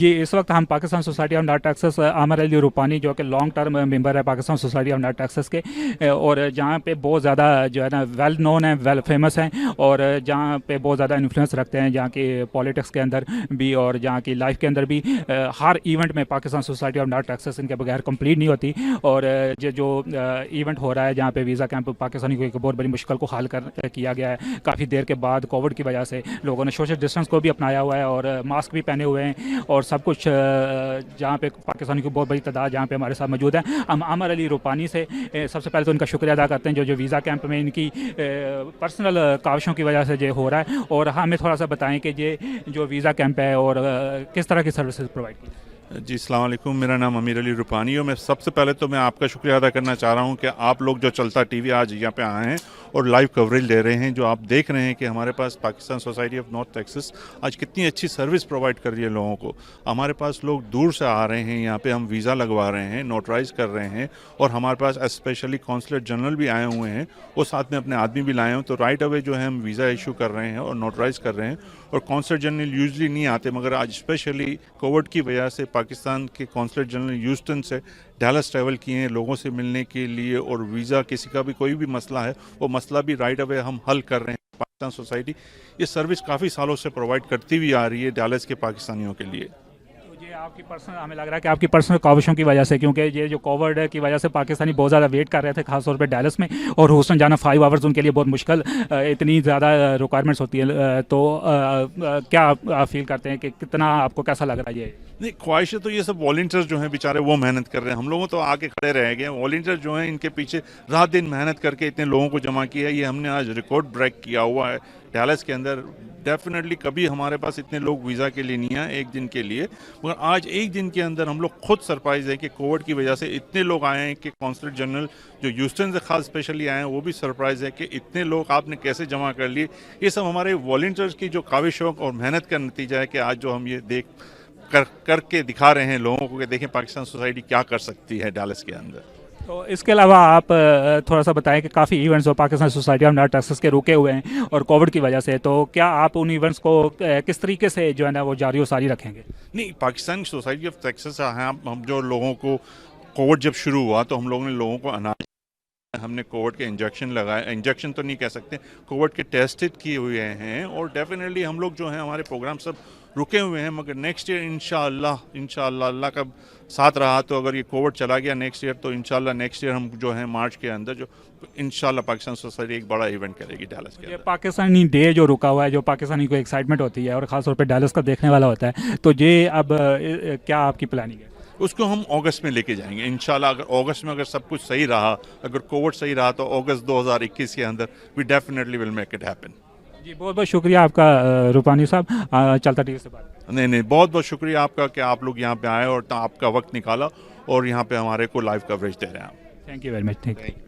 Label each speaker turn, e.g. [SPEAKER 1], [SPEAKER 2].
[SPEAKER 1] जी, इस वक्त हम Pakistan society of North Texas Aamir Ali Rupani जो कि लॉन्ग टर्म मेंबर है Pakistan society of North Texas के, और जहाँ पे बहुत ज़्यादा जो है ना वेल नोन है, वेल फेमस हैं, और जहाँ पे बहुत ज़्यादा इन्फ्लुएंस रखते हैं जहाँ की पॉलिटिक्स के अंदर भी और जहाँ की लाइफ के अंदर भी। हर इवेंट में Pakistan society of North Texas इनके बगैर कंप्लीट नहीं होती। और जो इवेंट हो रहा है जहाँ पे वीज़ा कैंप पाकिस्तानी को एक बहुत बड़ी मुश्किल को हल किया गया है काफ़ी देर के बाद कोविड की वजह से। लोगों ने सोशल डिस्टेंस को भी अपनाया हुआ है और मास्क भी पहने हुए हैं और सब कुछ, जहाँ पे पाकिस्तानी की बहुत बड़ी तादाद जहाँ पे हमारे साथ मौजूद है। हम आमिर अली रूपानी से सबसे पहले तो इनका शुक्रिया अदा करते हैं जो वीज़ा कैंप में इनकी पर्सनल काविशों की वजह से जो हो रहा है। और हमें थोड़ा सा बताएं कि ये जो वीज़ा कैंप है और किस तरह की सर्विसेज प्रोवाइड की।
[SPEAKER 2] जी, अस्सलाम वालेकुम। मेरा नाम अमीर अली रूपानी है। मैं सबसे पहले तो मैं आपका शुक्रिया अदा करना चाह रहा हूँ कि आप लोग जो चलता टीवी आज यहाँ पे आए हैं और लाइव कवरेज ले रहे हैं। जो आप देख रहे हैं कि हमारे पास Pakistan society of North Texas आज कितनी अच्छी सर्विस प्रोवाइड कर रही है लोगों को। हमारे पास लोग दूर से आ रहे हैं, यहाँ पे हम वीज़ा लगवा रहे हैं, नोटराइज कर रहे हैं, और हमारे पास स्पेशली कॉन्सुलेट जनरल भी आए हुए हैं और साथ में अपने आदमी भी लाए हैं। तो राइट अवे जो है हम वीज़ा इशू कर रहे हैं और नोटराइज कर रहे हैं। और कॉन्सुलेट जनरल यूजली नहीं आते, मगर आज स्पेशली कोविड की वजह से पाकिस्तान के कॉन्सुलेट जनरल ह्यूस्टन से डैलस ट्रैवल किए हैं लोगों से मिलने के लिए। और वीज़ा किसी का भी कोई भी मसला है वो मसला भी राइट अवे हम हल कर रहे हैं। पाकिस्तान सोसाइटी ये सर्विस काफ़ी सालों से प्रोवाइड करती हुई आ रही है डैलस के पाकिस्तानियों के लिए।
[SPEAKER 1] आपकी पर्सनल, हमें लग रहा है कि आपकी पर्सनल काविशों की वजह से, क्योंकि ये जो कोविड की वजह से पाकिस्तानी बहुत ज़्यादा वेट कर रहे थे खासतौर पे डैलस में, और ह्यूस्टन जाना 5 आवर्स उनके लिए बहुत मुश्किल, इतनी ज़्यादा रिक्वायरमेंट्स होती है। तो क्या आप फील करते हैं कि कितना आपको कैसा लग रहा है ये?
[SPEAKER 2] नहीं, ख्वाहिशें तो ये सब वॉलंटियर्स जो हैं बेचारे वो मेहनत कर रहे हैं। हम लोगों तो आके खड़े रह गए। वॉलंटियर्स जो हैं इनके पीछे रात दिन मेहनत करके इतने लोगों को जमा किया है। ये हमने आज रिकॉर्ड ब्रेक किया हुआ है डैलस के अंदर। डेफिनेटली कभी हमारे पास इतने लोग वीज़ा के लिए नहीं आए एक दिन के लिए, मगर आज एक दिन के अंदर हम लोग खुद सरप्राइज है कि कोविड की वजह से इतने लोग आए हैं कि कॉन्सुलेट जनरल जो ह्यूस्टन से खास स्पेशली आए हैं वो भी सरप्राइज है कि इतने लोग आपने कैसे जमा कर लिए। ये सब हमारे वॉलंटियर्स की जो काविशों और मेहनत का नतीजा है कि आज जो हम ये करके दिखा रहे हैं लोगों को कि देखें पाकिस्तान सोसाइटी क्या कर सकती है डैलस के अंदर।
[SPEAKER 1] तो इसके अलावा आप थोड़ा सा बताएं कि काफ़ी इवेंट्स हो Pakistan society of North Texas के रुके हुए हैं और कोविड की वजह से, तो क्या आप उन इवेंट्स को किस तरीके से जो है ना वो जारी और सारी रखेंगे?
[SPEAKER 2] नहीं, पाकिस्तान सोसाइटी ऑफ टेक्सास हैं हम जो लोगों को कोविड जब शुरू हुआ तो हम लोगों ने लोगों को अनाज, हमने कोविड के इंजेक्शन लगाए, इंजेक्शन तो नहीं कह सकते, कोविड के टेस्टेड किए हुए हैं। और डेफिनेटली हम लोग जो हैं हमारे प्रोग्राम सब रुके हुए हैं, मगर नेक्स्ट ईयर इंशाअल्लाह अल्लाह का साथ रहा तो अगर ये कोविड चला गया नेक्स्ट ईयर तो इंशाअल्लाह नेक्स्ट ईयर हम जो है मार्च के अंदर जो इंशाअल्लाह पाकिस्तान सोसाइटी एक बड़ा इवेंट करेगी डैलस के अंदर।
[SPEAKER 1] पाकिस्तानी डे जो रुका हुआ है, जो पाकिस्तानी को एक्साइटमेंट होती है और ख़ासतौर पे डैलस का देखने वाला होता है, तो ये अब क्या आपकी प्लानिंग है?
[SPEAKER 2] उसको हम अगस्त में लेके जाएंगे इंशाल्लाह। अगर अगस्त में अगर सब कुछ सही रहा, अगर कोविड सही रहा तो अगस्त 2021 के अंदर we definitely will make it happen.
[SPEAKER 1] जी, बहुत बहुत शुक्रिया आपका रूपानी साहब, चलता टीवी से बात।
[SPEAKER 2] नहीं, बहुत बहुत शुक्रिया आपका कि आप लोग यहाँ पे आए और आपका वक्त निकाला और यहाँ पे हमारे को लाइव कवरेज दे रहे हैं आप।
[SPEAKER 1] Thank you very much. Thank you.